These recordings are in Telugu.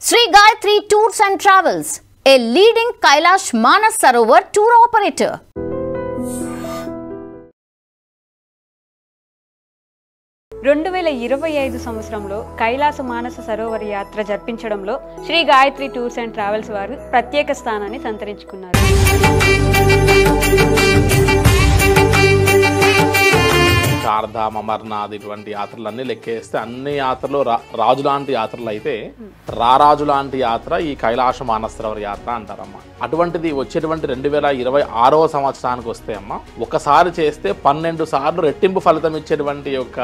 Sri Gayatri Tours and Travels, a leading Kailash Manas Sarovar tour operator. సంవత్సరంలో కైలాస మానస సరోవర యాత్ర జరిపించడంలో Shri Gayatri tours and travels వారు ప్రత్యేక స్థానాన్ని సంతరించుకున్నారు. చార్ధామ్, అమర్నాథ్ ఇటువంటి యాత్రలన్నీ లెక్కేస్తే అన్ని యాత్రలు రాజు లాంటి యాత్రలు అయితే రారాజు లాంటి యాత్ర ఈ కైలాస మానస సరోవర యాత్ర అంటారమ్మా. అటువంటిది వచ్చేటువంటి 2026వ సంవత్సరానికి వస్తే అమ్మా ఒకసారి చేస్తే 12 సార్లు రెట్టింపు ఫలితం ఇచ్చేటువంటి యొక్క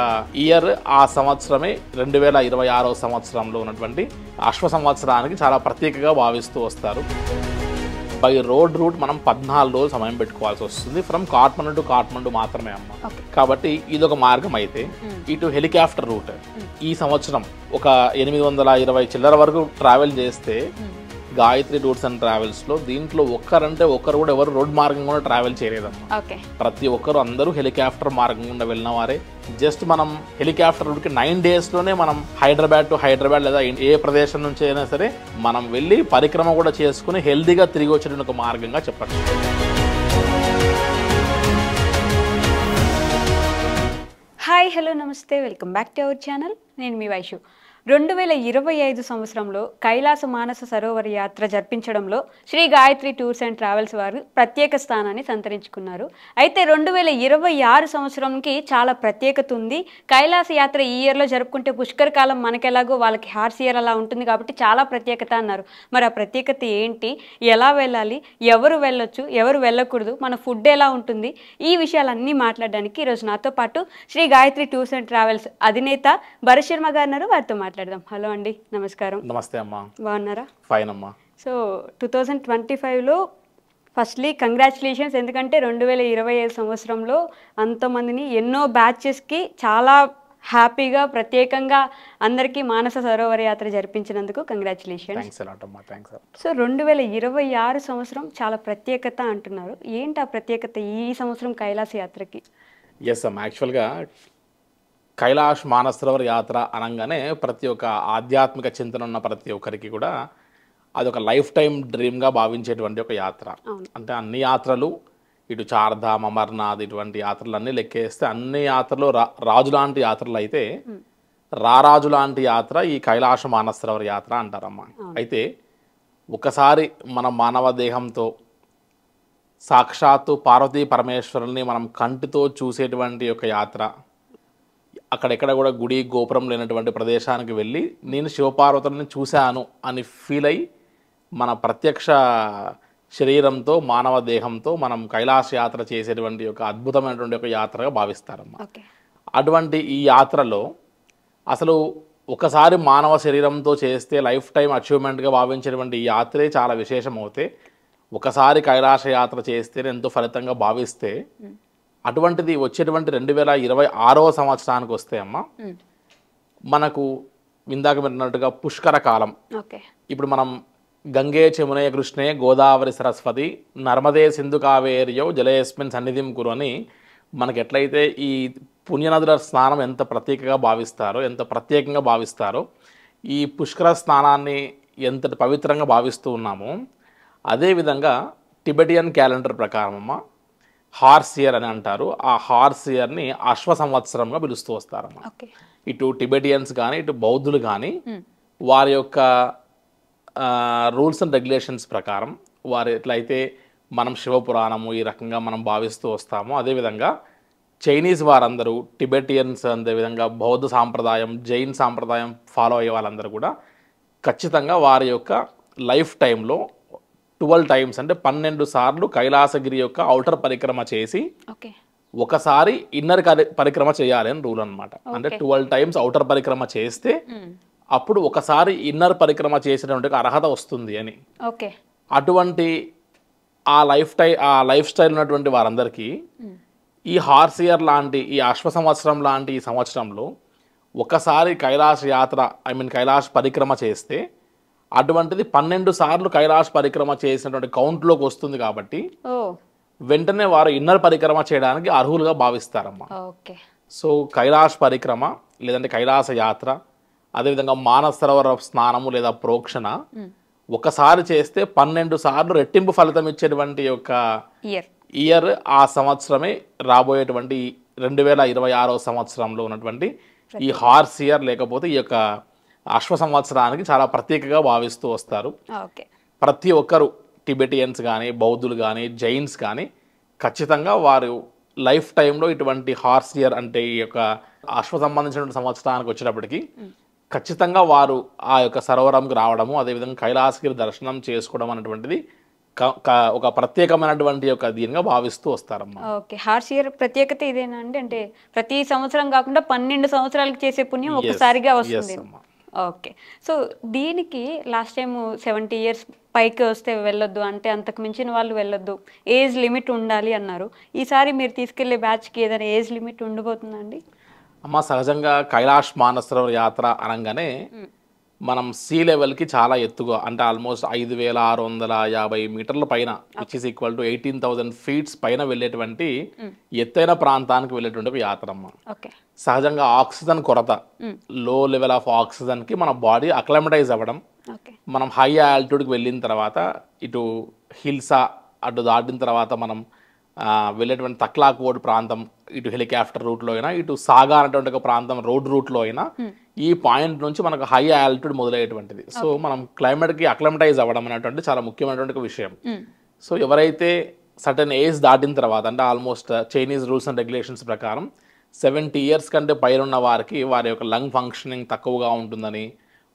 ఇయర్ ఆ సంవత్సరమే 2026వ సంవత్సరంలో ఉన్నటువంటి అశ్వ సంవత్సరానికి చాలా ప్రత్యేకంగా భావిస్తూ వస్తారు. బై రోడ్ రూట్ మనం 14 రోజులు సమయం పెట్టుకోవాల్సి వస్తుంది. ఫ్రమ్ కాఠ్మండు టు కాఠ్మండు మాత్రమే అమ్మ. కాబట్టి ఇది ఒక మార్గం అయితే ఇటు హెలికాప్టర్ రూట్ ఈ సంవత్సరం ఒక 820 చిల్లర వరకు ట్రావెల్ చేస్తే గాయత్రి టూర్స్ అండ్ ట్రావెల్స్ లో దీంట్లో ఒక్కరు కూడా ఎవరు రోడ్ మార్గం కూడా ట్రావెల్ చేయలేదమ్మా. ప్రతి ఒక్కరు అందరూ హెలికాప్టర్ మార్గం గుండా వెళ్ళిన వారే. జస్ట్ మనం హెలికాప్టర్ రూట్కి 9 days లోనే మనం హైదరాబాద్ టు హైదరాబాద్ లేదా ఏ ప్రదేశం నుంచి అయినా సరే మనం వెళ్ళి పరిక్రమ కూడా చేసుకుని హెల్దీగా తిరిగి వచ్చేటువంటి ఒక మార్గంగా చెప్పండి. హాయ్, హలో, నమస్తే, welcome back to our channel. నేను మీ వైషు. 2025 సంవత్సరంలో కైలాస మానస సరోవర యాత్ర జరిపించడంలో Shri Gayatri tours and travels వారు ప్రత్యేక స్థానాన్ని సంతరించుకున్నారు. అయితే 2026 సంవత్సరంకి చాలా ప్రత్యేకత ఉంది. కైలాస యాత్ర ఈ ఇయర్లో జరుపుకుంటే పుష్కర కాలం మనకెలాగో వాళ్ళకి హార్స్ ఇయర్ అలా ఉంటుంది కాబట్టి చాలా ప్రత్యేకత అన్నారు. మరి ఆ ప్రత్యేకత ఏంటి, ఎలా వెళ్ళాలి, ఎవరు వెళ్ళొచ్చు, ఎవరు వెళ్ళకూడదు, మన ఫుడ్ ఎలా ఉంటుంది, ఈ విషయాలన్నీ మాట్లాడడానికి ఈరోజు నాతో పాటు Sri Gayatri tours and travels అధినేత భరత్ శర్మ గారు ఉన్నారు. వారితో మాట్లాడదాం. హలో అండి, నమస్కారం. నమస్తే అమ్మా. బాగున్నారా? ఫైన్ అమ్మా. సో 2025లో ఫస్ట్లీ కంగ్రాచులేషన్స్. ఎందుకంటే 2025 సంవత్సరంలో అంతమందిని ఎన్నో బ్యాచెస్కి చాలా హ్యాపీగా ప్రత్యేకంగా అందరికీ మానస సరోవర యాత్ర జరిపించినందుకు కంగ్రాచులేషన్స్. సో 2026 సంవత్సరం చాలా ప్రత్యేకత అంటున్నారు. ఏంటి ఆ ప్రత్యేకత ఈ సంవత్సరం కైలాస యాత్రకి? ఎస్ అమ్మా, యాక్చువల్గా కైలాష్ మానస సరోవర యాత్ర అనగానే ప్రతి ఒక్క ఆధ్యాత్మిక చింతన ఉన్న ప్రతి ఒక్కరికి కూడా అదొక లైఫ్ టైం డ్రీమ్గా భావించేటువంటి ఒక యాత్ర. అంటే అన్ని యాత్రలు ఇటు చార్ధామ్, అమర్నాథ్ ఇటువంటి యాత్రలన్నీ లెక్కేస్తే అన్ని యాత్రలు రాజు లాంటి యాత్రలు అయితే రారాజు లాంటి యాత్ర ఈ కైలాస మానస సరోవర యాత్ర అంటారమ్మా. అయితే ఒకసారి మన మానవ దేహంతో సాక్షాత్తు పార్వతీ పరమేశ్వరుల్ని మనం కంటితో చూసేటువంటి ఒక యాత్ర, అక్కడెక్కడ కూడా గుడి గోపురం లేనటువంటి ప్రదేశానికి వెళ్ళి నేను శివపార్వతులని చూశాను అని ఫీల్ అయ్యి మన ప్రత్యక్ష శరీరంతో మానవ దేహంతో మనం కైలాస యాత్ర చేసేటువంటి ఒక అద్భుతమైనటువంటి ఒక యాత్రగా భావిస్తారమ్మా. అటువంటి ఈ యాత్రలో అసలు ఒకసారి మానవ శరీరంతో చేస్తే లైఫ్ టైం అచీవ్మెంట్గా భావించేటువంటి ఈ యాత్రే చాలా విశేషం అవుతే ఒకసారి కైలాస యాత్ర చేస్తేనే ఎంతో ఫలితంగా భావిస్తే అటువంటిది వచ్చేటువంటి 2026వ సంవత్సరానికి వస్తే అమ్మ మనకు ఇందాక విన్నట్టుగా పుష్కర కాలం. ఇప్పుడు మనం గంగే చమునే కృష్ణే గోదావరి సరస్వతి నర్మదే సింధు కావేర్యో జలయస్మిన్ సన్నిధిం కురు అని మనకి ఎట్లయితే ఈ పుణ్యనదుల స్నానం ఎంత ప్రత్యేకంగా భావిస్తారో ఈ పుష్కర స్నానాన్ని ఎంత పవిత్రంగా భావిస్తూ ఉన్నామో అదేవిధంగా టిబెటియన్ క్యాలెండర్ ప్రకారం అమ్మ హార్స్ ఇయర్ అని అంటారు. ఆ హార్స్ ఇయర్ని అశ్వ సంవత్సరంగా పిలుస్తూ వస్తారమ్మా. ఇటు టిబెటియన్స్ కానీ ఇటు బౌద్ధులు కానీ వారి యొక్క రూల్స్ అండ్ రెగ్యులేషన్స్ ప్రకారం వారు ఎట్లయితే మనం శివపురాణము ఈ రకంగా మనం భావిస్తూ వస్తామో అదేవిధంగా చైనీస్ వారందరూ టిబెటియన్స్, అదేవిధంగా బౌద్ధ సాంప్రదాయం, జైన్ సాంప్రదాయం ఫాలో అయ్యే వాళ్ళందరూ కూడా ఖచ్చితంగా వారి యొక్క లైఫ్ టైంలో 12 times అంటే 12 సార్లు కైలాసగిరి యొక్క ఔటర్ పరిక్రమ చేసి ఒకసారి ఇన్నర్ పరిక్రమ చేయాలి అని రూల్ అనమాట. అంటే 12 times ఔటర్ పరిక్రమ చేస్తే అప్పుడు ఒకసారి ఇన్నర్ పరిక్రమ చేసేటువంటి అర్హత వస్తుంది అని. అటువంటి ఆ లైఫ్ స్టైల్ ఉన్నటువంటి వారందరికీ ఈ హార్స్ ఇయర్ లాంటి ఈ అశ్వ సంవత్సరం లాంటి ఈ సంవత్సరంలో ఒకసారి కైలాస యాత్ర కైలాస పరిక్రమ చేస్తే అటువంటిది 12 సార్లు కైలాస పరిక్రమ చేసినటువంటి కౌంట్లోకి వస్తుంది కాబట్టి వెంటనే వారు ఇన్నర్ పరిక్రమ చేయడానికి అర్హులుగా భావిస్తారమ్మా. సో కైలాస పరిక్రమ లేదంటే కైలాస యాత్ర అదేవిధంగా మానస సరోవర స్నానము లేదా ప్రోక్షణ ఒకసారి చేస్తే 12 సార్లు రెట్టింపు ఫలితం ఇచ్చేటువంటి యొక్క ఇయర్ ఆ సంవత్సరమే రాబోయేటువంటి 2026వ సంవత్సరంలో ఉన్నటువంటి ఈ హార్స్ ఇయర్ లేకపోతే ఈ యొక్క అశ్వ సంవత్సరానికి చాలా ప్రత్యేకంగా భావిస్తూ వస్తారు. ప్రతి ఒక్కరు టిబెటియన్స్ కానీ బౌద్ధులు కానీ జైన్స్ కానీ ఖచ్చితంగా వారు లైఫ్ టైంలో ఇటువంటి హార్స్ ఇయర్ అంటే ఈ యొక్క అశ్వ సంబంధించిన సంవత్సరానికి వచ్చేటప్పటికి ఖచ్చితంగా వారు ఆ యొక్క సరోవరంకి రావడము అదేవిధంగా కైలాసగిరి దర్శనం చేసుకోవడం అనేటువంటిది ఒక ప్రత్యేకమైనటువంటి యొక్క దీనిగా భావిస్తూ వస్తారమ్మా. ఓకే, హార్స్ ఇయర్ ప్రత్యేకత ఇదేనా అండి? అంటే ప్రతి సంవత్సరం కాకుండా 12 సంవత్సరాలకు చేసే పుణ్యం ఒక్కసారిగా వస్తుంది. ఓకే, సో దీనికి లాస్ట్ టైం 70 years పైకి వస్తే వెళ్ళొద్దు అంటే అంతకు మించిన వాళ్ళు వెళ్ళొద్దు, ఏజ్ లిమిట్ ఉండాలి అన్నారు. ఈసారి మీరు తీసుకెళ్లే బ్యాచ్కి ఏదైనా ఏజ్ లిమిట్ ఉండబోతుందండి? అమ్మ సహజంగా కైలాష్ మానస సరోవర యాత్ర అనగానే మనం సీ లెవెల్కి చాలా ఎత్తుగా అంటే ఆల్మోస్ట్ 5650 మీటర్ల పైన which is equal to 18,000 feet పైన వెళ్ళేటువంటి ఎత్తైన ప్రాంతానికి వెళ్ళేటువంటి ఒక యాత్ర అమ్మ. సహజంగా ఆక్సిజన్ కొరత, లో లెవెల్ ఆఫ్ ఆక్సిజన్కి మన బాడీ అక్లమటైజ్ అవ్వడం, మనం హై ఆల్టిట్యూడ్కి వెళ్ళిన తర్వాత ఇటు హిల్సా అటు దాటిన తర్వాత మనం వెళ్ళేటువంటి తక్లాకోడ్ ప్రాంతం ఇటు హెలికాప్టర్ రూట్లో అయినా ఇటు సాగా అనేటువంటి ఒక ప్రాంతం రోడ్ రూట్లో అయినా ఈ పాయింట్ నుంచి మనకు హై ఆల్టిట్యూడ్ మొదలయ్యేటువంటిది. సో మనం క్లైమేట్కి అక్లమటైజ్ అవ్వడం అనేటువంటి చాలా ముఖ్యమైనటువంటి విషయం. సో ఎవరైతే సర్టన్ ఏజ్ దాటిన తర్వాత అంటే almost Chinese rules and regulations ప్రకారం 70 years కంటే పైన ఉన్న వారికి వారి యొక్క లంగ్ ఫంక్షనింగ్ తక్కువగా ఉంటుందని,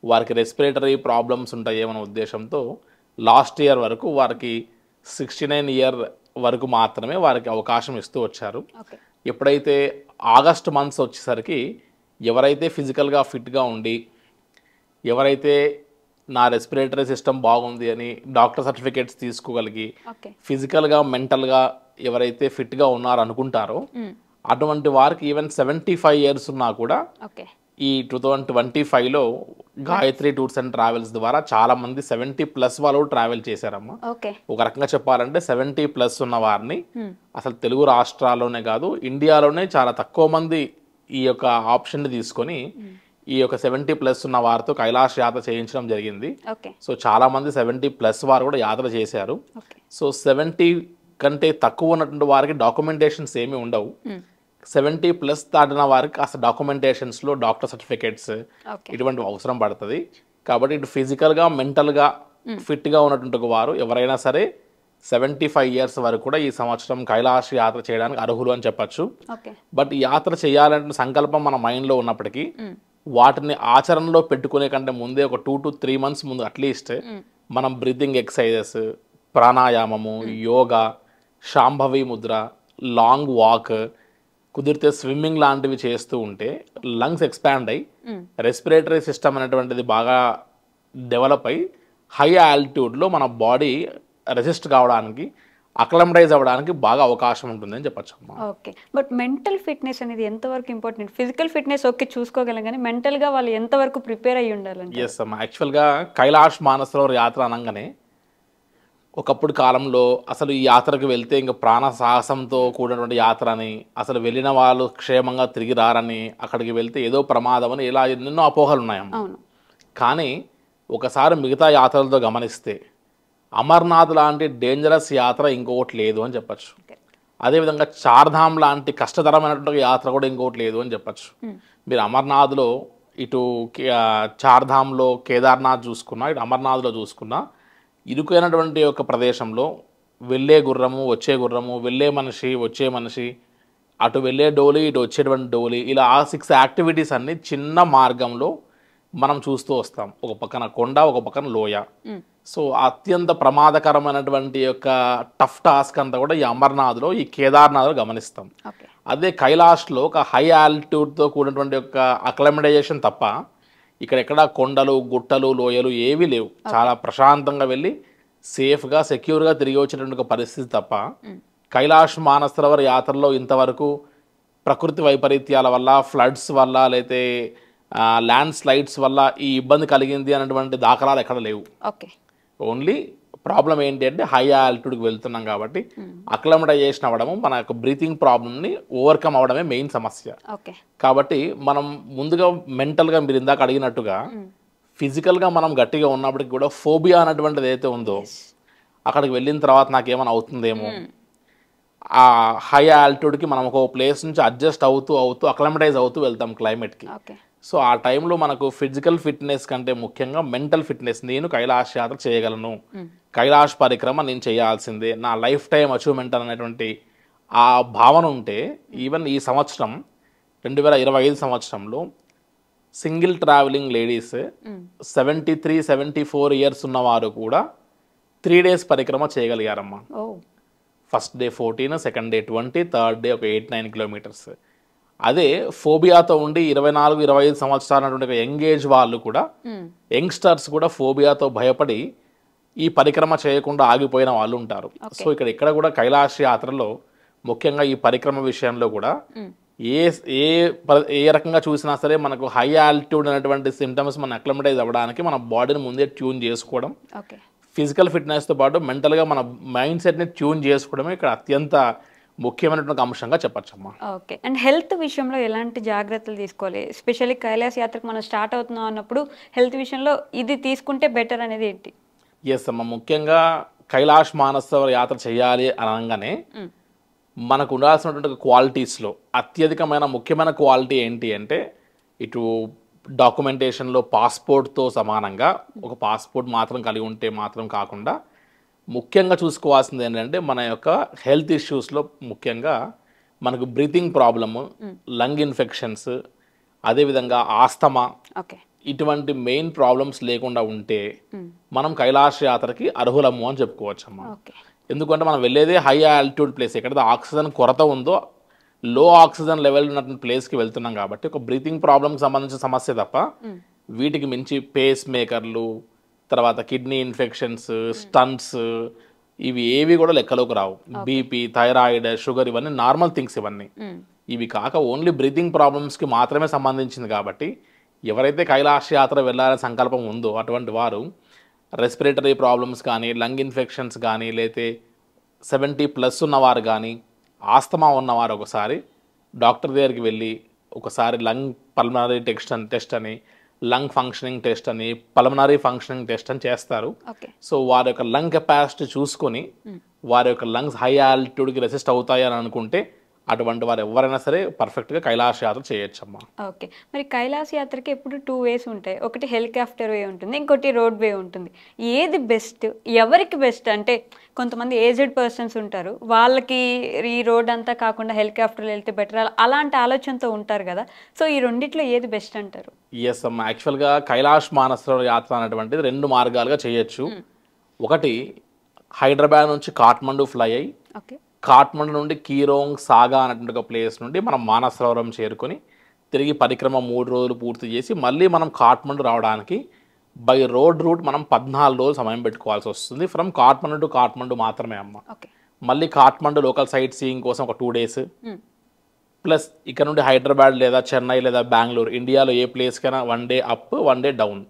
వారికి రెస్పిరేటరీ ప్రాబ్లమ్స్ ఉంటాయేమన్న ఉద్దేశంతో లాస్ట్ ఇయర్ వరకు వారికి 69 year వరకు మాత్రమే వారికి అవకాశం ఇస్తూ వచ్చారు. ఎప్పుడైతే ఆగస్ట్ మంత్స్ వచ్చేసరికి ఎవరైతే ఫిజికల్గా ఫిట్గా ఉండి ఎవరైతే నా రెస్పిరేటరీ సిస్టమ్ బాగుంది అని డాక్టర్ సర్టిఫికేట్స్ తీసుకోగలిగి ఫిజికల్గా మెంటల్గా ఎవరైతే ఫిట్గా ఉన్నారో అనుకుంటారో అటువంటి వారికి ఈవెన్ 75 years ఉన్నా కూడా ఈ 2025లో గాయత్రి టూర్స్ అండ్ ట్రావెల్స్ ద్వారా చాలా మంది 70+ వాళ్ళు ట్రావెల్ చేశారమ్మా. ఒక రకంగా చెప్పాలంటే 70+ ఉన్న వారిని అసలు తెలుగు రాష్ట్రాల్లోనే కాదు ఇండియాలోనే చాలా తక్కువ మంది ఈ యొక్క ఆప్షన్ తీసుకొని ఈ యొక్క 70+ ఉన్న వారితో కైలాష్ యాత్ర చేయించడం జరిగింది. సో చాలా మంది 70+ వారు కూడా యాత్ర చేశారు. సో 70 కంటే తక్కువ ఉన్నటువంటి వారికి డాక్యుమెంటేషన్స్ ఏమీ ఉండవు. 70+ దాటిన వారికి అసలు డాక్యుమెంటేషన్స్లో డాక్టర్ సర్టిఫికేట్స్ ఇటువంటి అవసరం పడుతుంది. కాబట్టి ఇటు ఫిజికల్గా మెంటల్గా ఫిట్గా ఉన్నటువంటి వారు ఎవరైనా సరే 75 years వరకు కూడా ఈ సంవత్సరం కైలాష్ యాత్ర చేయడానికి అర్హులు అని చెప్పచ్చు. బట్ ఈ యాత్ర చేయాలంటే సంకల్పం మన మైండ్లో ఉన్నప్పటికీ వాటిని ఆచరణలో పెట్టుకునే కంటే ముందే ఒక 2 to 3 months ముందు అట్లీస్ట్ మనం బ్రీతింగ్ ఎక్సర్సైజెస్, ప్రాణాయామము, యోగా, శాంభవి ముద్ర, లాంగ్ వాక్, కుదిరితే స్విమ్మింగ్ లాంటివి చేస్తూ ఉంటే లంగ్స్ ఎక్స్పాండ్ అయ్యి రెస్పిరేటరీ సిస్టమ్ అనేటువంటిది బాగా డెవలప్ అయ్యి హై ఆల్టిట్యూడ్లో మన బాడీ రెసిస్ట్ కావడానికి అక్లమటైజ్ అవ్వడానికి బాగా అవకాశం ఉంటుందని చెప్పచ్చు. ఓకే, బట్ మెంటల్ ఫిట్నెస్ అనేది ఎంతవరకు ఇంపార్టెంట్? ఫిజికల్ ఫిట్నెస్ ఓకే చూసుకోగలం కానీ మెంటల్గా వాళ్ళు ఎంతవరకు ప్రిపేర్ అయ్యి ఉండాలంటే? ఎస్ అమ్మా, యాక్చువల్గా కైలాష్ మానస సరోవర యాత్ర అనగానే ఒకప్పుడు కాలంలో అసలు ఈ యాత్రకు వెళ్తే ఇంకా ప్రాణ సాహసంతో కూడినటువంటి యాత్ర అని, అసలు వెళ్ళిన వాళ్ళు క్షేమంగా తిరిగి రారని, అక్కడికి వెళ్తే ఏదో ప్రమాదం అని ఇలా ఎన్నెన్నో అపోహలు ఉన్నాయమ్మా. కానీ ఒకసారి మిగతా యాత్రలతో గమనిస్తే అమర్నాథ్ లాంటి డేంజరస్ యాత్ర ఇంకొకటి లేదు అని చెప్పచ్చు. అదేవిధంగా చార్ధామ్ లాంటి కష్టతరమైనటువంటి యాత్ర కూడా ఇంకొకటి లేదు అని చెప్పచ్చు. మీరు అమర్నాథ్లో ఇటు చార్ధామ్లో కేదార్నాథ్ చూసుకున్నా ఇటు అమర్నాథ్లో చూసుకున్నా ఇరుకైనటువంటి ఒక ప్రదేశంలో వెళ్ళే గుర్రము వచ్చే గుర్రము, వెళ్ళే మనిషి వచ్చే మనిషి, అటు వెళ్ళే డోలి ఇటు వచ్చేటువంటి డోలి, ఇలా 6 యాక్టివిటీస్ అన్ని చిన్న మార్గంలో మనం చూస్తూ వస్తాం. ఒక పక్కన కొండ ఒక పక్కన లోయ. సో అత్యంత ప్రమాదకరమైనటువంటి యొక్క టఫ్ టాస్క్ అంతా కూడా ఈ అమర్నాథ్లో ఈ కేదార్నాథ్లో గమనిస్తాం. అదే కైలాష్లో ఒక హై ఆల్టిట్యూడ్తో కూడినటువంటి యొక్క అక్లమటైజేషన్ తప్ప ఇక్కడ ఎక్కడ కొండలు గుట్టలు లోయలు ఏవీ లేవు. చాలా ప్రశాంతంగా వెళ్ళి సేఫ్గా సెక్యూర్గా తిరిగి వచ్చినటువంటి ఒక పరిస్థితి తప్ప కైలాష్ మానస సరోవర యాత్రలో ఇంతవరకు ప్రకృతి వైపరీత్యాల వల్ల ఫ్లడ్స్ వల్ల లేతే ల్యాండ్ స్లైడ్స్ వల్ల ఈ ఇబ్బంది కలిగింది అనేటువంటి దాఖలాలు ఎక్కడ లేవు. ఓన్లీ ప్రాబ్లం ఏంటి అంటే హై ఆల్టిట్యూడ్కి వెళ్తున్నాం కాబట్టి అక్లమటైజేషన్ అవ్వడము మన యొక్క బ్రీతింగ్ ప్రాబ్లమ్ని ఓవర్కమ్ అవ్వడమే మెయిన్ సమస్య. ఓకే. కాబట్టి మనం ముందుగా మెంటల్గా మీరు ఇందాక అడిగినట్టుగా ఫిజికల్గా మనం గట్టిగా ఉన్నప్పటికీ కూడా ఫోబియా అన్నటువంటిది ఏదైతే ఉందో అక్కడికి వెళ్ళిన తర్వాత నాకేమైనా అవుతుందేమో, ఆ హై ఆల్టిట్యూడ్కి మనం ఒక ప్లేస్ నుంచి అడ్జస్ట్ అవుతూ అక్లమటైజ్ అవుతూ వెళ్తాం క్లైమేట్కి. సో ఆ టైంలో మనకు ఫిజికల్ ఫిట్నెస్ కంటే ముఖ్యంగా మెంటల్ ఫిట్నెస్, నేను కైలాష్ యాత్ర చేయగలను, కైలాష్ పరిక్రమ నేను చేయాల్సిందే, నా లైఫ్ టైం అచీవ్మెంట్ అనేటువంటి ఆ భావన ఉంటే ఈవెన్ ఈ సంవత్సరం 2025 సంవత్సరంలో సింగిల్ ట్రావెలింగ్ లేడీస్ 73-74 ఇయర్స్ ఉన్నవారు కూడా 3 days పరిక్రమ చేయగలిగారమ్మా. First day 14, second day 20, third day ఒక 8-9 కిలోమీటర్స్. అదే ఫోబియాతో ఉండి 24-25 సంవత్సరాలు అన్నటువంటి యంగేజ్ వాళ్ళు కూడా, యంగ్స్టర్స్ కూడా ఫోబియాతో భయపడి ఈ పరిక్రమ చేయకుండా ఆగిపోయిన వాళ్ళు ఉంటారు. సో ఇక్కడ కూడా కైలాష్ యాత్రలో ముఖ్యంగా ఈ పరిక్రమ విషయంలో కూడా ఏ రకంగా చూసినా సరే మనకు హై ఆల్టిట్యూడ్ అనేటువంటి సిమ్టమ్స్ మన అక్లమటైజ్ అవ్వడానికి మన బాడీని ముందే ట్యూన్ చేసుకోవడం, ఫిజికల్ ఫిట్నెస్తో పాటు మెంటల్గా మన మైండ్ సెట్ని ట్యూన్ చేసుకోవడమే ఇక్కడ అత్యంత ముఖ్యమైనటువంటి అంశంగా చెప్పచ్చమ్మా. ఓకే. అండ్ హెల్త్ విషయంలో ఎలాంటి జాగ్రత్తలు తీసుకోవాలి? ఎస్పెషల్లీ కైలాస్ యాత్రకు మనం స్టార్ట్ అవుతున్నాం అన్నప్పుడు హెల్త్ విషయంలో ఇది తీసుకుంటే బెటర్ అనేది ఏంటి? ఎస్ అమ్మా, ముఖ్యంగా కైలాష్ మానసరోవర్ యాత్ర చేయాలి అనగానే మనకు ఉండాల్సినటువంటి క్వాలిటీస్లో అత్యధికమైన ముఖ్యమైన క్వాలిటీ ఏంటి అంటే, ఇటు డాక్యుమెంటేషన్లో పాస్పోర్ట్తో సమానంగా ఒక పాస్పోర్ట్ మాత్రం కలిగి ఉంటే మాత్రం కాకుండా ముఖ్యంగా చూసుకోవాల్సింది ఏంటంటే మన యొక్క హెల్త్ ఇష్యూస్లో ముఖ్యంగా మనకు బ్రీతింగ్ ప్రాబ్లము, లంగ్ ఇన్ఫెక్షన్స్, అదేవిధంగా ఆస్తమా, ఇటువంటి మెయిన్ ప్రాబ్లమ్స్ లేకుండా ఉంటే మనం కైలాష్ యాత్రకి అర్హులము అని చెప్పుకోవచ్చమ్మా. ఎందుకంటే మనం వెళ్ళేదే హై ఆల్టిట్యూడ్ ప్లేస్, ఎక్కడైతే ఆక్సిజన్ కొరత ఉందో లో ఆక్సిజన్ లెవెల్ ఉన్నటువంటి ప్లేస్కి వెళ్తున్నాం కాబట్టి ఒక బ్రీతింగ్ ప్రాబ్లమ్కి సంబంధించిన సమస్య తప్ప వీటికి మించి పేస్ మేకర్లు, తర్వాత కిడ్నీ ఇన్ఫెక్షన్స్, స్టంట్స్, ఇవి ఏవి కూడా లెక్కలోకి రావు. బీపీ, థైరాయిడ్, షుగర్ ఇవన్నీ నార్మల్ థింగ్స్. ఇవన్నీ ఇవి కాక ఓన్లీ బ్రీతింగ్ ప్రాబ్లమ్స్కి మాత్రమే సంబంధించింది. కాబట్టి ఎవరైతే కైలాష్ యాత్ర వెళ్ళాలనే సంకల్పం ఉందో అటువంటి వారు రెస్పిరేటరీ ప్రాబ్లమ్స్ కానీ, లంగ్ ఇన్ఫెక్షన్స్ కానీ, లేతే 70+ ఉన్నవారు కానీ, ఆస్తమా ఉన్నవారు ఒకసారి డాక్టర్ దగ్గరికి వెళ్ళి ఒకసారి లంగ్ పల్మనరీ టెస్ట్ అని, లంగ్ ఫంక్షనింగ్ టెస్ట్ అని, పల్మనరీ ఫంక్షనింగ్ టెస్ట్ అని చేస్తారు. సో వారి యొక్క లంగ్ కెపాసిటీ చూసుకొని వారి యొక్క లంగ్స్ హై ఆల్టిట్యూడ్కి రెసిస్ట్ అవుతాయి అని అనుకుంటే అటువంటి వారు ఎవరైనా సరే పర్ఫెక్ట్గా కైలాష్ యాత్ర చేయొచ్చమ్మా. ఓకే. మరి కైలాష్ యాత్రకి ఎప్పుడు 2 ways ఉంటాయి. ఒకటి హెలికాప్టర్ వే ఉంటుంది, ఇంకోటి రోడ్ వే ఉంటుంది. ఏది బెస్ట్, ఎవరికి బెస్ట్? అంటే కొంతమంది ఏజ్డ్ పర్సన్స్ ఉంటారు, వాళ్ళకి ఈ రోడ్ అంతా కాకుండా హెలికాప్టర్లో వెళ్తే బెటర్, అలాంటి ఆలోచనతో ఉంటారు కదా. సో ఈ రెండిట్లో ఏది బెస్ట్ అంటారు? ఎస్ అమ్మా, యాక్చువల్గా కైలాష్ మానసరోవర్ యాత్ర అనేటువంటిది 2 మార్గాలుగా చేయొచ్చు. ఒకటి హైదరాబాద్ నుంచి కాఠ్మండు ఫ్లై అయ్యి కాఠ్మండు నుండి కీరోంగ్ సాగా అనేటువంటి ఒక ప్లేస్ నుండి మనం మానసరోవరం చేరుకొని తిరిగి పరిక్రమ 3 రోజులు పూర్తి చేసి మళ్ళీ మనం కాఠ్మండు రావడానికి బై రోడ్ రూట్ మనం 14 రోజులు సమయం పెట్టుకోవాల్సి వస్తుంది. ఫ్రమ్ కాఠ్మండు టు కాఠ్మండు మాత్రమే అమ్మ. మళ్ళీ కాఠ్మండు లోకల్ సైట్ సీయింగ్ కోసం ఒక 2 days, ప్లస్ ఇక్కడ నుండి హైదరాబాద్ లేదా చెన్నై లేదా బెంగళూరు, ఇండియాలో ఏ ప్లేస్కైనా 1 day అప్ 1 day డౌన్,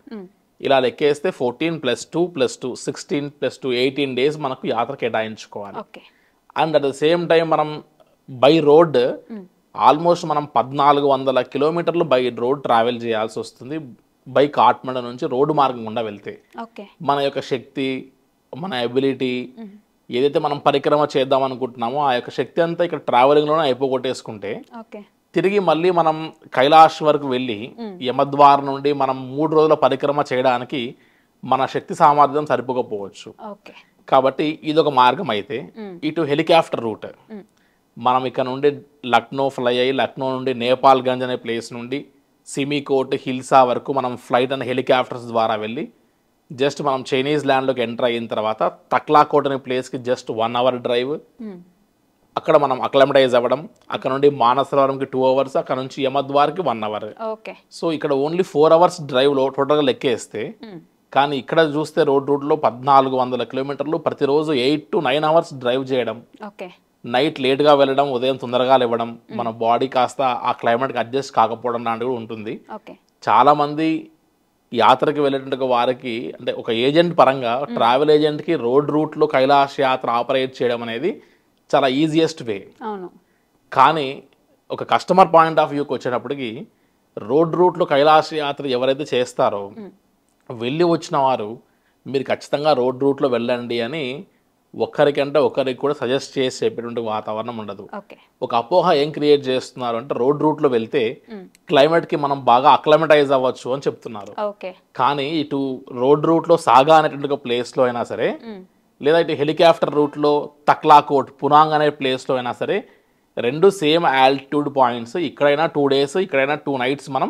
ఇలా లెక్కేస్తే 14 + 2 + 2 16 + 2 18 days మనకు యాత్ర కేటాయించుకోవాలి. And at the same time మనం బై రోడ్ ఆల్మోస్ట్ మనం 1400 కిలోమీటర్లు బై రోడ్ ట్రావెల్ చేయాల్సి వస్తుంది. బై కాఠ్మండు నుంచి రోడ్డు మార్గం గుండా వెళ్తే మన యొక్క శక్తి, మన ఎబిలిటీ, ఏదైతే మనం పరిక్రమ చేద్దాం అనుకుంటున్నామో ఆ యొక్క శక్తి అంతా ఇక్కడ ట్రావెలింగ్లోనే అయిపోగొట్టేసుకుంటే తిరిగి మళ్ళీ మనం కైలాష్ వరకు వెళ్ళి యమద్వార్ నుండి మనం 3 రోజుల పరిక్రమ చేయడానికి మన శక్తి సామర్థ్యం సరిపోకపోవచ్చు. కాబట్టి ఇదొక మార్గం. అయితే ఇటు హెలికాప్టర్ రూట్ మనం ఇక్కడ నుండి లక్నో ఫ్లై అయ్యి లక్నో నుండి నేపాల్గంజ్ అనే ప్లేస్ నుండి సిమికోట్, హిల్సా వరకు మనం ఫ్లైట్ అండ్ హెలికాప్టర్స్ ద్వారా వెళ్ళి జస్ట్ మనం చైనీస్ ల్యాండ్లోకి ఎంటర్ అయిన తర్వాత తక్లాకోట్ అనే ప్లేస్కి జస్ట్ 1 hour డ్రైవ్, అక్కడ మనం అక్లమటైజ్ అవ్వడం, అక్కడ నుండి మానసరోవరంకి 2 hours, అక్కడ నుంచి యమద్వార్కి 1 hour. సో ఇక్కడ ఓన్లీ 4 hours డ్రైవ్లో టోటల్గా లెక్కేస్తే, కానీ ఇక్కడ చూస్తే రోడ్ రూట్లో 1400 కిలోమీటర్లు, ప్రతిరోజు 8 to 9 hours డ్రైవ్ చేయడం, నైట్ లేట్గా వెళ్ళడం, ఉదయం తొందరగా లేవడం, మన బాడీ కాస్త ఆ క్లైమేట్కి అడ్జస్ట్ కాకపోవడం లాంటివి ఉంటుంది. చాలామంది యాత్రకి వెళ్ళేటువంటి వారికి అంటే ఒక ఏజెంట్ పరంగా ట్రావెల్ ఏజెంట్కి రోడ్ రూట్లో కైలాష్ యాత్ర ఆపరేట్ చేయడం అనేది చాలా ఈజియెస్ట్ వే. అవును. కానీ ఒక కస్టమర్ పాయింట్ ఆఫ్ వ్యూకి వచ్చేటప్పటికి రోడ్ రూట్లో కైలాష్ యాత్ర ఎవరైతే చేస్తారో వెళ్ళి వచ్చిన వారు మీరు ఖచ్చితంగా రోడ్ రూట్లో వెళ్ళండి అని ఒక్కరికంటే ఒకరికి కూడా సజెస్ట్ చేసి చెప్పేటువంటి వాతావరణం ఉండదు. ఓకే. ఒక అపోహ ఏం క్రియేట్ చేస్తున్నారు అంటే రోడ్ రూట్లో వెళ్తే క్లైమేట్కి మనం బాగా అక్లమటైజ్ అవ్వచ్చు అని చెప్తున్నారు. ఓకే. కానీ ఇటు రోడ్ రూట్లో సాగా అనేటువంటి ఒక ప్లేస్లో అయినా సరే లేదా ఇటు హెలికాప్టర్ రూట్లో తక్లాకోట్ పునాంగ్ అనే ప్లేస్లో అయినా సరే రెండు సేమ్ ఆల్టిట్యూడ్ పాయింట్స్. ఇక్కడైనా 2 days ఇక్కడైనా 2 nights మనం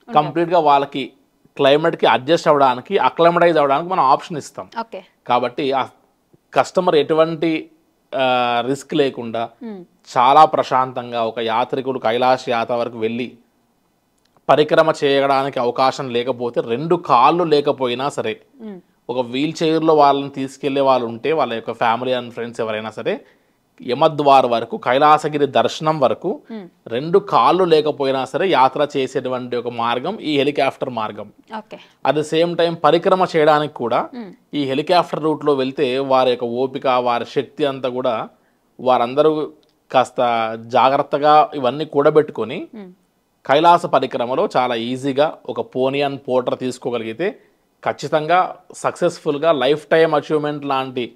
కంప్లీట్గా వాళ్ళకి క్లైమేట్కి అడ్జస్ట్ అవ్వడానికి అక్లమటైజ్ అవ్వడానికి మనం ఆప్షన్ ఇస్తాం. ఓకే. కాబట్టి ఆ కస్టమర్ ఎటువంటి రిస్క్ లేకుండా చాలా ప్రశాంతంగా ఒక యాత్రికుడు కైలాష్ యాత్ర వరకు వెళ్ళి పరిక్రమ చేయడానికి అవకాశం లేకపోతే 2 కాళ్ళు లేకపోయినా సరే ఒక వీల్ చైర్లో వాళ్ళని తీసుకెళ్లే వాళ్ళు ఉంటే వాళ్ళ యొక్క ఫ్యామిలీ అండ్ ఫ్రెండ్స్ ఎవరైనా సరే యమద్వార్ వరకు కైలాసగిరి దర్శనం వరకు 2 కాళ్ళు లేకపోయినా సరే యాత్ర చేసేటువంటి ఒక మార్గం ఈ హెలికాప్టర్ మార్గం. అట్ ద సేమ్ టైం పరిక్రమ చేయడానికి కూడా ఈ హెలికాప్టర్ రూట్లో వెళ్తే వారి యొక్క ఓపిక వారి శక్తి అంతా కూడా వారందరూ కాస్త జాగ్రత్తగా ఇవన్నీ కూడబెట్టుకొని కైలాస పరిక్రమలో చాలా ఈజీగా ఒక పోనియన్ పోటర్ తీసుకోగలిగితే ఖచ్చితంగా సక్సెస్ఫుల్గా లైఫ్ టైం అచీవ్మెంట్ లాంటి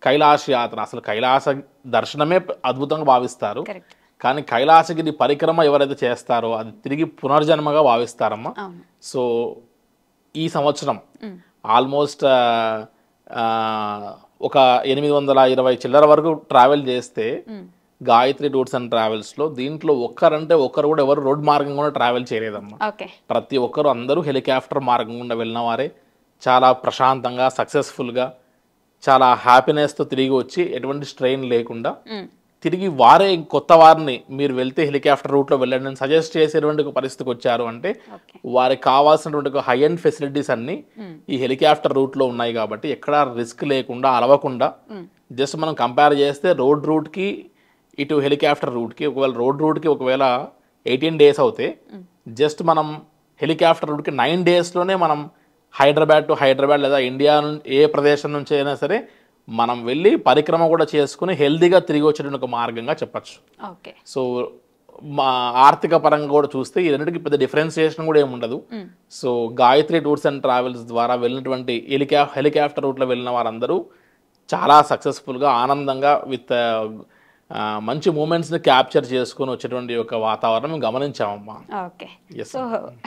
కైలాష్ యాత్ర అసలు కైలాస దర్శనమే అద్భుతంగా భావిస్తారు. కానీ కైలాసగిరి పరిక్రమ ఎవరైతే చేస్తారో అది తిరిగి పునర్జన్మగా భావిస్తారమ్మా. సో ఈ సంవత్సరం ఆల్మోస్ట్ ఒక 820 చిల్లర వరకు ట్రావెల్ చేస్తే గాయత్రి టూర్స్ అండ్ ట్రావెల్స్లో దీంట్లో ఒక్కరంటే ఒక్కరు కూడా ఎవరు రోడ్ మార్గం కూడా ట్రావెల్ చేయలేదమ్మా. ప్రతి ఒక్కరు అందరూ హెలికాప్టర్ మార్గం గుండా వెళ్ళిన వారే చాలా ప్రశాంతంగా సక్సెస్ఫుల్గా చాలా హ్యాపీనెస్తో తిరిగి వచ్చి ఎటువంటి స్ట్రెయిన్ లేకుండా తిరిగి వారే కొత్త వారిని మీరు వెళ్తే హెలికాప్టర్ రూట్లో వెళ్ళండి అని సజెస్ట్ చేసేటువంటి ఒక పరిస్థితికి వచ్చారు అంటే వారికి కావాల్సినటువంటి ఒక హై అండ్ ఫెసిలిటీస్ అన్ని ఈ హెలికాప్టర్ రూట్లో ఉన్నాయి. కాబట్టి ఎక్కడా రిస్క్ లేకుండా అలవకుండా జస్ట్ మనం కంపేర్ చేస్తే రోడ్ రూట్కి ఇటు హెలికాప్టర్ రూట్కి ఒకవేళ రోడ్ రూట్కి ఒకవేళ 18 days అవుతే జస్ట్ మనం హెలికాప్టర్ రూట్కి 9 daysలోనే మనం హైదరాబాద్ టు హైదరాబాద్ లేదా ఇండియా ఏ ప్రదేశం నుంచి అయినా సరే మనం వెళ్ళి పరిక్రమ కూడా చేసుకుని హెల్దీగా తిరిగి వచ్చేటువంటి ఒక మార్గంగా చెప్పచ్చు. సో మా ఆర్థిక పరంగా కూడా చూస్తే ఈ రెండింటికి పెద్ద డిఫరెన్సియేషన్ కూడా ఏమి ఉండదు. So Gayatri tours and travels ద్వారా వెళ్ళినటువంటి హెలికాప్టర్ రూట్లో వెళ్ళిన వారందరూ చాలా సక్సెస్ఫుల్గా ఆనందంగా విత్ మంచి మూమెంట్స్ని క్యాప్చర్ చేసుకుని వచ్చేటువంటి ఒక వాతావరణం మేము గమనించామమ్మా. Okay. So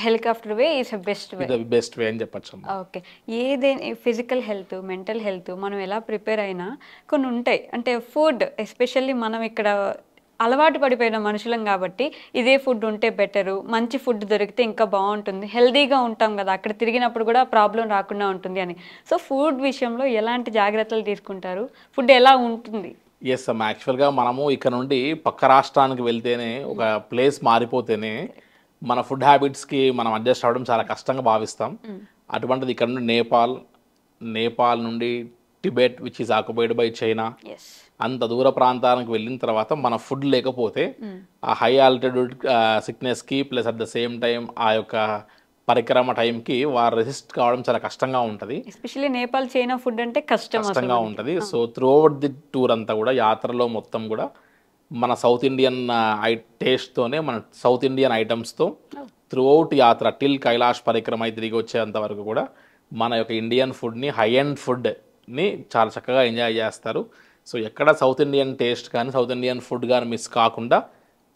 helicopter way is best way అని చెప్పచ్చు. ఓకే. ఏదైనా ఫిజికల్ హెల్త్ మెంటల్ హెల్త్ మనం ఎలా ప్రిపేర్ అయినా కొన్ని ఉంటాయి. అంటే ఫుడ్ ఎస్పెషల్లీ మనం ఇక్కడ అలవాటు పడిపోయిన మనుషులం కాబట్టి ఇదే ఫుడ్ ఉంటే బెటరు, మంచి ఫుడ్ దొరికితే ఇంకా బాగుంటుంది, హెల్దీగా ఉంటాం కదా అక్కడ తిరిగినప్పుడు కూడా ప్రాబ్లం రాకుండా ఉంటుంది అని. సో ఫుడ్ విషయంలో ఎలాంటి జాగ్రత్తలు తీసుకుంటారు, ఫుడ్ ఎలా ఉంటుంది? ఎస్ అమ్మ, యాక్చువల్గా మనము ఇక్కడ నుండి పక్క రాష్ట్రానికి వెళ్తేనే ఒక ప్లేస్ మారిపోతేనే మన ఫుడ్ హ్యాబిట్స్కి మనం అడ్జస్ట్ అవ్వడం చాలా కష్టంగా భావిస్తాం. అటువంటిది ఇక్కడ నుండి నేపాల్ నుండి Tibet which is occupied by China అంత దూర ప్రాంతానికి వెళ్ళిన తర్వాత మన ఫుడ్ లేకపోతే ఆ హై ఆల్టిట్యూడ్ సిక్నెస్కి plus at the same time ఆ యొక్క పరిక్రమ టైంకి వారు రెసిస్ట్ కావడం చాలా కష్టంగా ఉంటుంది. ఎస్పెషల్లీ నేపాల్ చైనా ఫుడ్ అంటే కష్టంగా ఉంటుంది. So through out the tour అంతా కూడా యాత్రలో మొత్తం కూడా మన సౌత్ ఇండియన్ టేస్ట్తోనే మన సౌత్ ఇండియన్ ఐటమ్స్తో త్రూ అవుట్ యాత్ర టిల్ కైలాష్ పరిక్రమ తిరిగి వచ్చేంత వరకు కూడా మన యొక్క ఇండియన్ ఫుడ్ని హై అండ్ ఫుడ్ని చాలా చక్కగా ఎంజాయ్ చేస్తారు. సో ఎక్కడ సౌత్ ఇండియన్ టేస్ట్ కానీ సౌత్ ఇండియన్ ఫుడ్ కానీ మిస్ కాకుండా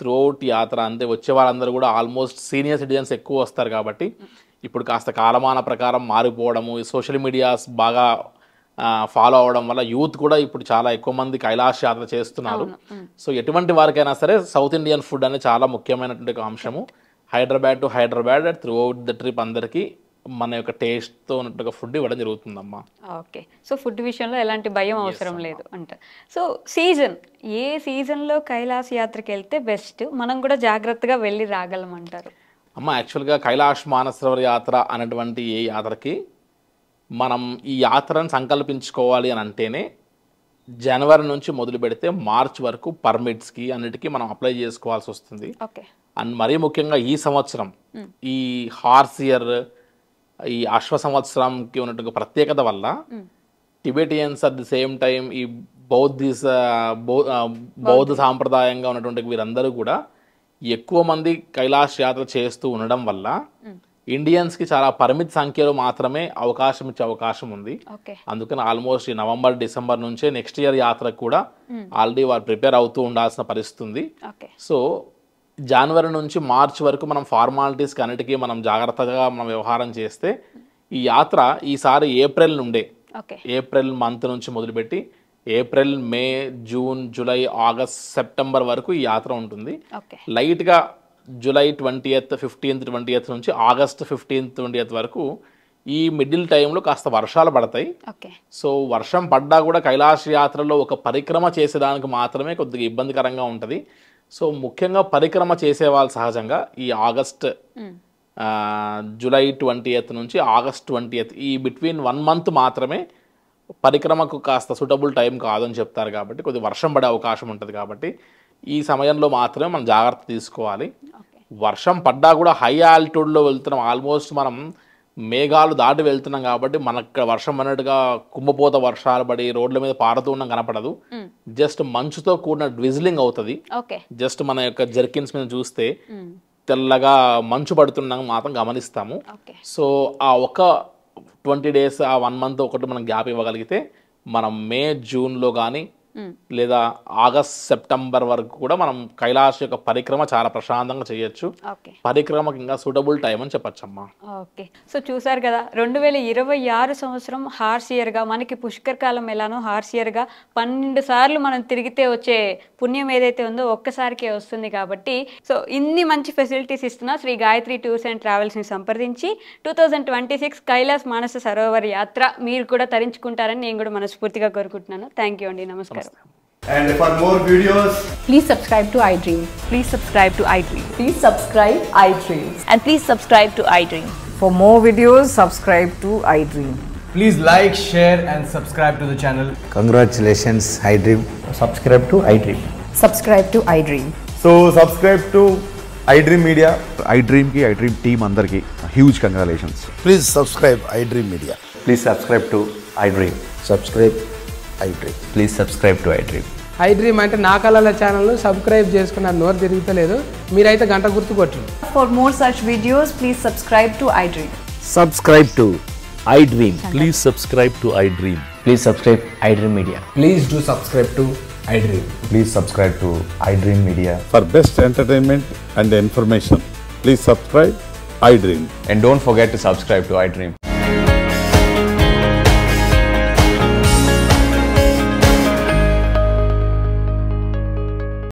త్రూ అవుట్ యాత్ర అంతే వచ్చే వాళ్ళందరూ కూడా ఆల్మోస్ట్ సీనియర్ సిటిజన్స్ ఎక్కువ వస్తారు. కాబట్టి ఇప్పుడు కాస్త కాలమాన ప్రకారం మారిపోవడము, సోషల్ మీడియాస్ బాగా ఫాలో అవడం వల్ల యూత్ కూడా ఇప్పుడు చాలా ఎక్కువ మంది కైలాష్ యాత్ర చేస్తున్నారు. సో ఎటువంటి వారికైనా సరే సౌత్ ఇండియన్ ఫుడ్ అనేది చాలా ముఖ్యమైనటువంటి అంశము. Hyderabad to Hyderabad through out the trip అందరికీ మన యొక్క టేస్ట్తో ఉన్నట్టుగా ఫుడ్ ఇవ్వడం జరుగుతుందమ్మా. ఓకే. సో ఫుడ్ విషయంలో ఎలాంటి భయం అవసరం లేదు అంట. సో సీజన్, ఏ సీజన్లో కైలాస యాత్రకి వెళ్తే బెస్ట్, మనం కూడా జాగ్రత్తగా వెళ్ళి రాగలమంటారు? అమ్మ, యాక్చువల్గా కైలాష్ మానసరోవర్ యాత్ర అనేటువంటి ఏ యాత్రకి మనం ఈ యాత్రను సంకల్పించుకోవాలి అని అంటేనే జనవరి నుంచి మొదలు పెడితే మార్చ్ వరకు పర్మిట్స్కి అన్నిటికీ మనం అప్లై చేసుకోవాల్సి వస్తుంది. ఓకే. అండ్ మరీ ముఖ్యంగా ఈ సంవత్సరం ఈ హార్స్ ఇయర్ ఈ అశ్వ సంవత్సరంకి ఉన్నటువంటి ప్రత్యేకత వల్ల Tibetans at the same time ఈ బౌద్ధ సాంప్రదాయంగా ఉన్నటువంటి వీరందరూ కూడా ఎక్కువ మంది కైలాష్ యాత్ర చేస్తూ ఉండడం వల్ల ఇండియన్స్కి చాలా పరిమిత సంఖ్యలో మాత్రమే అవకాశం ఇచ్చే అవకాశం ఉంది. అందుకని ఆల్మోస్ట్ ఈ నవంబర్ డిసెంబర్ నుంచే నెక్స్ట్ ఇయర్ యాత్రకు కూడా ఆల్రెడీ వారు ప్రిపేర్ అవుతూ ఉండాల్సిన పరిస్థితి ఉంది. సో జనవరి నుంచి మార్చ్ వరకు మనం ఫార్మాలిటీస్కి అన్నిటికీ మనం జాగ్రత్తగా మనం వ్యవహారం చేస్తే ఈ యాత్ర ఈసారి ఏప్రిల్ నుండే, ఏప్రిల్ మంత్ నుంచి మొదలుపెట్టి ఏప్రిల్, మే, జూన్, జూలై, ఆగస్ట్, సెప్టెంబర్ వరకు ఈ యాత్ర ఉంటుంది. లైట్గా జూలై 20th, 15th, 20th నుంచి ఆగస్ట్ 15th, 20th వరకు ఈ మిడిల్ టైంలో కాస్త వర్షాలు పడతాయి. సో వర్షం పడ్డా కూడా కైలాష్ యాత్రలో ఒక పరిక్రమ చేసేదానికి మాత్రమే కొద్దిగా ఇబ్బందికరంగా ఉంటుంది. సో ముఖ్యంగా పరిక్రమ చేసే వాళ్ళు సహజంగా ఈ ఆగస్ట్ జూలై 20th నుంచి ఆగస్ట్ 20th ఈ బిట్వీన్ 1 month మాత్రమే పరిక్రమకు కాస్త సూటబుల్ టైం కాదని చెప్తారు. కాబట్టి కొద్దిగా వర్షం పడే అవకాశం ఉంటుంది. కాబట్టి ఈ సమయంలో మాత్రమే మనం జాగ్రత్త తీసుకోవాలి. వర్షం పడ్డా కూడా హై ఆల్టిట్యూడ్లో వెళ్తున్నాం, ఆల్మోస్ట్ మనం మేఘాలు దాటి వెళ్తున్నాం కాబట్టి మనకు వర్షం అన్నట్టుగా కుంభపోత వర్షాలు పడి రోడ్ల మీద పారుతూ ఉండడం కనపడదు. జస్ట్ మంచుతో కూడిన డ్విజ్లింగ్ అవుతుంది. జస్ట్ మన యొక్క జర్కిన్స్ మీద చూస్తే తెల్లగా మంచు పడుతున్నాం మాత్రం గమనిస్తాము. సో ఆ ఒక 20 days, ఆ 1 month ఒకటి మనం గ్యాప్ ఇవ్వగలిగితే మనం మే, జూన్లో కానీ లేదా ఆగస్ట్, సెప్టెంబర్ వరకు కూడా మనం కైలాష్ యొక్క పరిక్రమ చాలా ప్రశాంతంగా చేయొచ్చు. పరిక్రమకి ఇంకా సూటబుల్ టైం అని చెప్పచ్చమ్మా. ఓకే, సో చూసారు కదా 2026 సంవత్సరం హార్స్ ఇయర్గా, మనకి పుష్కర్ కాలం ఎలానో హార్స్ ఇయర్గా 12 సార్లు మనం తిరిగితే వచ్చే పుణ్యం ఏదైతే ఉందో ఒక్కసారికే వస్తుంది. కాబట్టి సో ఇన్ని మంచి ఫెసిలిటీస్ ఇస్తున్న శ్రీ గాయత్రి టూర్స్ అండ్ ట్రావెల్స్ని సంప్రదించి 2026 కైలాస్ మానస సరోవర్ యాత్ర మీరు కూడా తరించుకుంటారని నేను కూడా మనస్ఫూర్తిగా కోరుకుంటున్నాను. థ్యాంక్ యూ అండి, నమస్కారం. And for more videos, please subscribe to iDream. Please subscribe to iDream. Please subscribe iDream. And please subscribe to iDream. For more videos, subscribe to iDream. please like, share and subscribe to the channel. Congratulations, iDream. Subscribe to iDream. Subscribe to iDream. So subscribe to iDream Media. iDream ki iDream team andarki huge congratulations. Please subscribe iDream Media. Please subscribe to iDream. Subscribe iDream. Please subscribe to iDream. iDream అంటే నా కళల ఛానల్ సబ్స్క్రైబ్ చేసుకున్నారు, నోరు తిరుగుతలేదు, మీరైతే గంట గుర్తు కొట్టండి. For more such videos, please subscribe to iDream. Subscribe to iDream. Please subscribe to iDream. Please subscribe iDream Media. Please do subscribe to iDream. Please subscribe to iDream Media. For best entertainment and information, please subscribe iDream. And don't forget to subscribe to iDream.